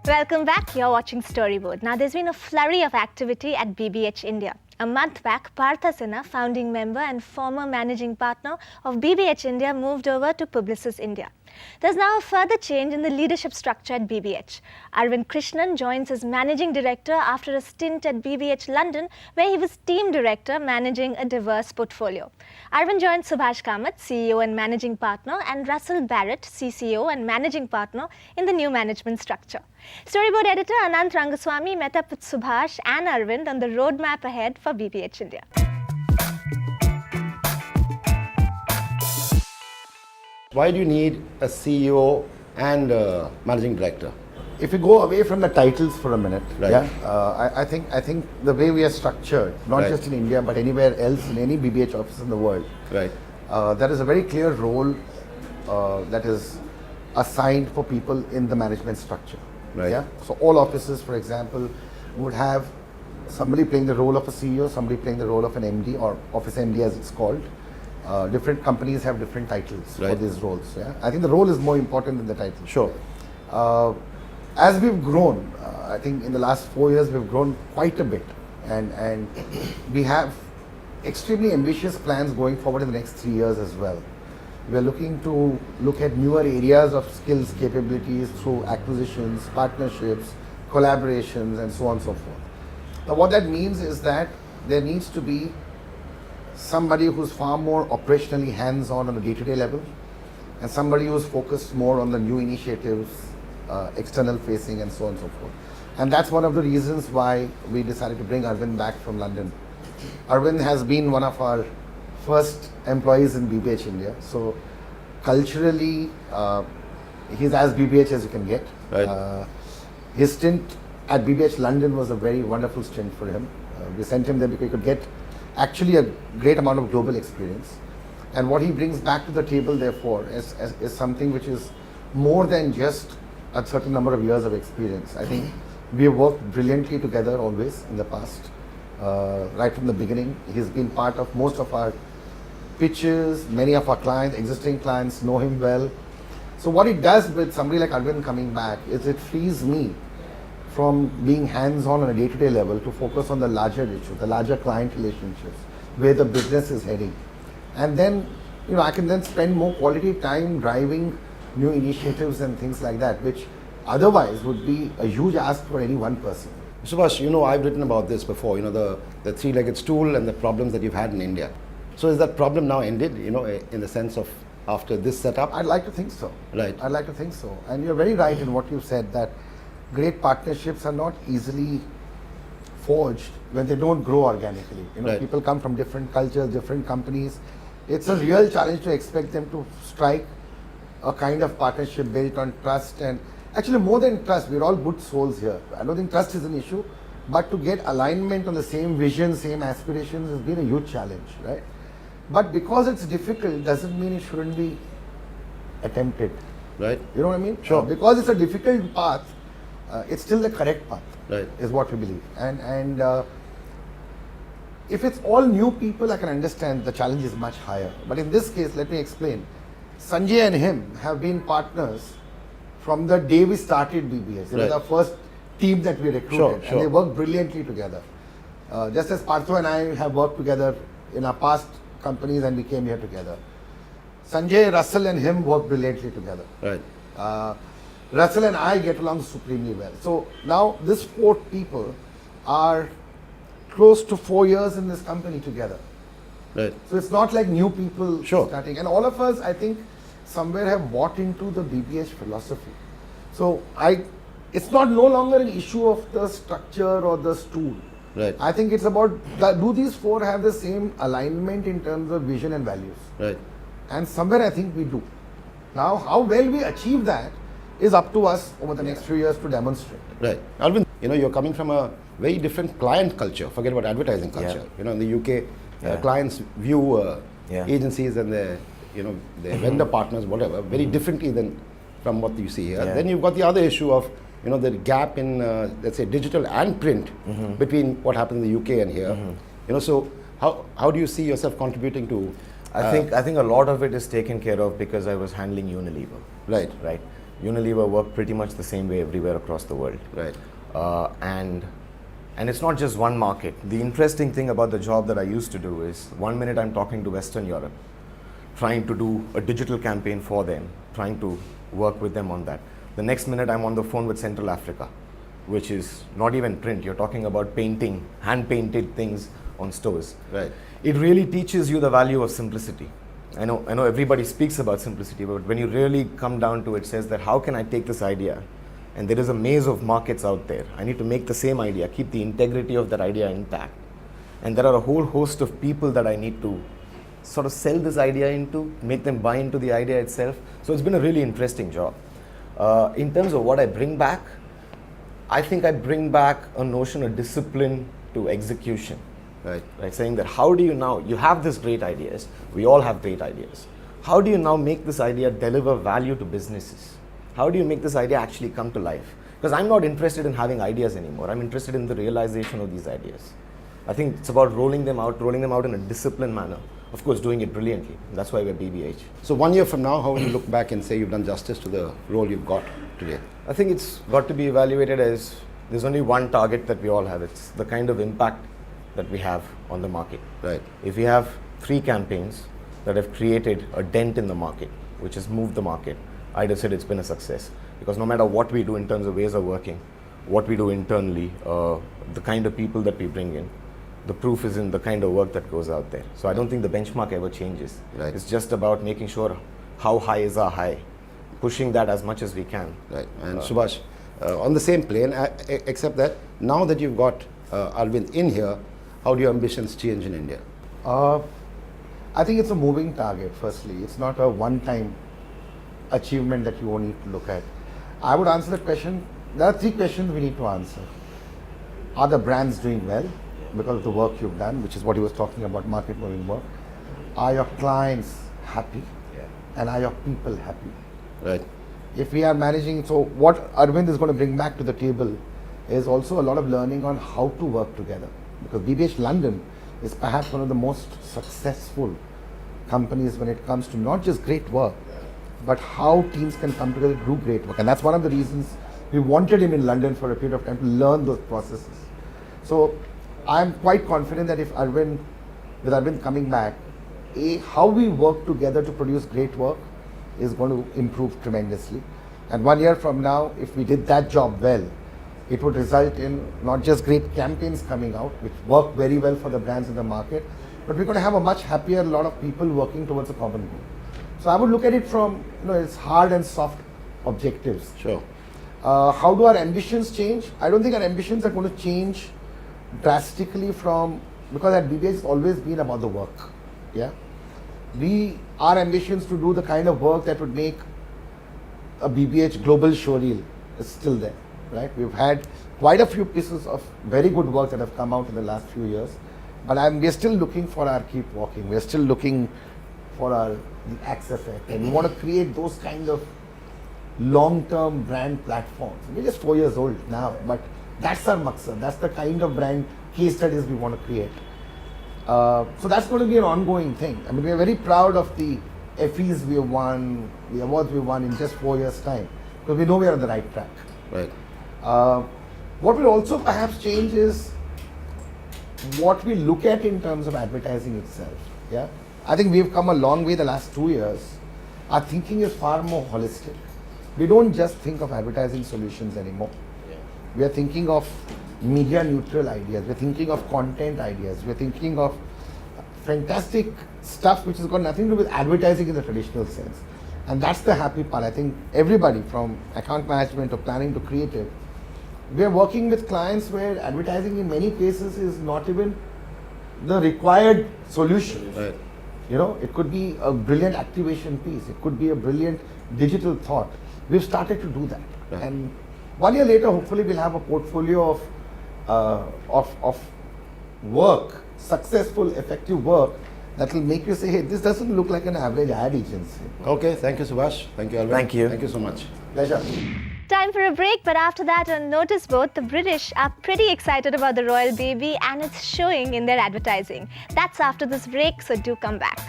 Welcome back. You're watching Storyboard. Now, there's been a flurry of activity at BBH India. A month back, Partha Sinha, founding member and former managing partner of BBH India, moved over to Publicis India. There's now a further change in the leadership structure at BBH. Arvind Krishnan joins as managing director after a stint at BBH London, where he was team director managing a diverse portfolio. Arvind joined Subhash Kamath, CEO and managing partner, and Russell Barrett, CCO and managing partner in the new management structure. Storyboard editor Anant Rangaswamy met up with Subhash and Arvind on the roadmap ahead for BBH India. Why do you need a CEO and a managing director? If we go away from the titles for a minute, Right. I think the way we are structured, not Right. just in India but anywhere else in any BBH office in the world, Right. there is a very clear role that is assigned for people in the management structure. Right. Yeah. So all offices, for example, would have somebody playing the role of a CEO, somebody playing the role of an MD or office MD as it's called. Different companies have different titles for Right. these roles. Yeah. I think the role is more important than the title. Sure. As we've grown, I think in the last 4 years we've grown quite a bit, and we have extremely ambitious plans going forward in the next 3 years as well. We are looking to look at newer areas of skills, capabilities through acquisitions, partnerships, collaborations, and so on and so forth. Now, what that means is that there needs to be somebody who's far more operationally hands-on the day-to-day level, and somebody who's focused more on the new initiatives, external facing, and so on and so forth. And that's one of the reasons why we decided to bring Arvind back from London. Arvind has been one of our first employees in BBH India. So culturally, he's as BBH as you can get. Right. His stint at BBH London was a very wonderful stint for him. We sent him there because he could get actually a great amount of global experience. And what he brings back to the table, therefore, is something which is more than just a certain number of years of experience. I think we have worked brilliantly together always in the past. Right from the beginning, he's been part of most of our pitches. Many of our clients, existing clients, know him well. So what it does with somebody like Arvind coming back is it frees me from being hands-on a day-to-day level to focus on the larger issue, the larger client relationships, where the business is heading. And then, I can then spend more quality time driving new initiatives and things like that, which otherwise would be a huge ask for any one person. Subhash, I've written about this before, the three-legged stool and the problems that you've had in India. So is that problem now ended, in the sense of after this setup? I'd like to think so. Right. I'd like to think so. And you're very right in what you said, that great partnerships are not easily forged when they don't grow organically. Right. People come from different cultures, different companies. It's a real challenge to expect them to strike a kind of partnership built on trust, and actually more than trust, we're all good souls here. I don't think trust is an issue, but to get alignment on the same vision, same aspirations has been a huge challenge, right? But because it's difficult doesn't mean it shouldn't be attempted. Right. You know what I mean? Sure. Because it's a difficult path, it's still the correct path. Right. Is what we believe. And if it's all new people, I can understand the challenge is much higher. But in this case, let me explain. Sanjay and him have been partners from the day we started BBH. They were Right. the first team that we recruited, Sure. and they worked brilliantly together. Just as Partha and I have worked together in our past companies and we came here together. Sanjay, Russell and him work brilliantly together. Right. Russell and I get along supremely well. So now these 4 people are close to 4 years in this company together. Right. So it's not like new people Sure. starting. And all of us, I think, somewhere have bought into the BBH philosophy. So it's not no longer an issue of the structure or the stool. Right. I think it's about, do these 4 have the same alignment in terms of vision and values? Right. And somewhere I think we do. Now, how well we achieve that is up to us over the next few years to demonstrate. Right. Arvind, you're coming from a very different client culture. Forget about advertising culture. In the UK, clients view agencies and their vendor partners, whatever, very differently than from what you see here. Then you've got the other issue of the gap in let's say digital and print between what happens in the UK and here. So how do you see yourself contributing to? I think a lot of it is taken care of because I was handling Unilever. Right. Right. Unilever work pretty much the same way everywhere across the world. Right. And it's not just one market. The interesting thing about the job that I used to do is, one minute I'm talking to Western Europe, trying to do a digital campaign for them, trying to work with them on that. The next minute I'm on the phone with Central Africa, which is not even print. You're talking about painting, hand-painted things on stores. Right. It really teaches you the value of simplicity. I know everybody speaks about simplicity, but when you really come down to it, says that how can I take this idea, and there is a maze of markets out there. I need to make the same idea, keep the integrity of that idea intact. And there are a whole host of people that I need to sort of sell this idea into, make them buy into the idea itself. So it's been a really interesting job. In terms of what I bring back, I think I bring back a notion of discipline to execution. Right, saying that how do you now, you have these great ideas, we all have great ideas. How do you now make this idea deliver value to businesses? How do you make this idea actually come to life? Because I'm not interested in having ideas anymore. I'm interested in the realization of these ideas. I think it's about rolling them out in a disciplined manner. Of course, doing it brilliantly. That's why we're BBH. So 1 year from now, how will you look back and say you've done justice to the role you've got today? I think it's got to be evaluated as, there's only one target that we all have. It's the kind of impact that we have on the market. Right. If we have 3 campaigns that have created a dent in the market, which has moved the market, I'd have said it's been a success. Because no matter what we do in terms of ways of working, what we do internally, the kind of people that we bring in, the proof is in the kind of work that goes out there. So I don't think the benchmark ever changes. Right. It's just about making sure how high is our high, pushing that as much as we can. Right. And Subhash, on the same plane, except that now that you've got Arvind in here, how do your ambitions change in India? I think it's a moving target, firstly. It's not a one-time achievement that you only need to look at. I would answer that question. There are 3 questions we need to answer. Are the brands doing well because of the work you've done, which is what he was talking about, market moving work? Are your clients happy? Yeah. And are your people happy? Right. If we are managing, so what Arvind is going to bring back to the table is also a lot of learning on how to work together. Because BBH London is perhaps one of the most successful companies when it comes to not just great work, but how teams can come together to do great work. And that's one of the reasons we wanted him in London for a period of time to learn those processes. So I'm quite confident that if Arvind, with Arvind coming back, how we work together to produce great work is going to improve tremendously. And 1 year from now, if we did that job well, it would result in not just great campaigns coming out, which work very well for the brands in the market, but we're going to have a much happier lot of people working towards a common goal. So I would look at it from, it's hard and soft objectives. Sure. How do our ambitions change? I don't think our ambitions are going to change drastically because at BBH it's always been about the work. Yeah. Our ambitions to do the kind of work that would make a BBH global showreel is still there. Right? We've had quite a few pieces of very good work that have come out in the last few years, but we're still looking for our keep walking. We're still looking for the Axe effect, and we want to create those kind of long-term brand platforms. We're just 4 years old now, but that's our maqsad. That's the kind of brand case studies we want to create. So that's going to be an ongoing thing. I mean, we're very proud of the Effies we won, the awards we won in just 4 years' time, because we know we are on the right track. Right. What will also perhaps change is what we look at in terms of advertising itself. Yeah, I think we've come a long way the last 2 years. Our thinking is far more holistic. We don't just think of advertising solutions anymore. Yeah. We are thinking of media neutral ideas. We're thinking of content ideas. We're thinking of fantastic stuff which has got nothing to do with advertising in the traditional sense. And that's the happy part. I think everybody from account management to planning to creative, we are working with clients where advertising in many cases is not even the required solution. Right. It could be a brilliant activation piece. It could be a brilliant digital thought. We've started to do that. Right. And 1 year later, hopefully we'll have a portfolio of work, successful, effective work that will make you say, hey, this doesn't look like an average ad agency. Okay, thank you, Subhash. Thank you, Arvind. Thank you. Thank you so much. Pleasure. Time for a break, but after that on notice board, the British are pretty excited about the royal baby and it's showing in their advertising. That's after this break, so do come back.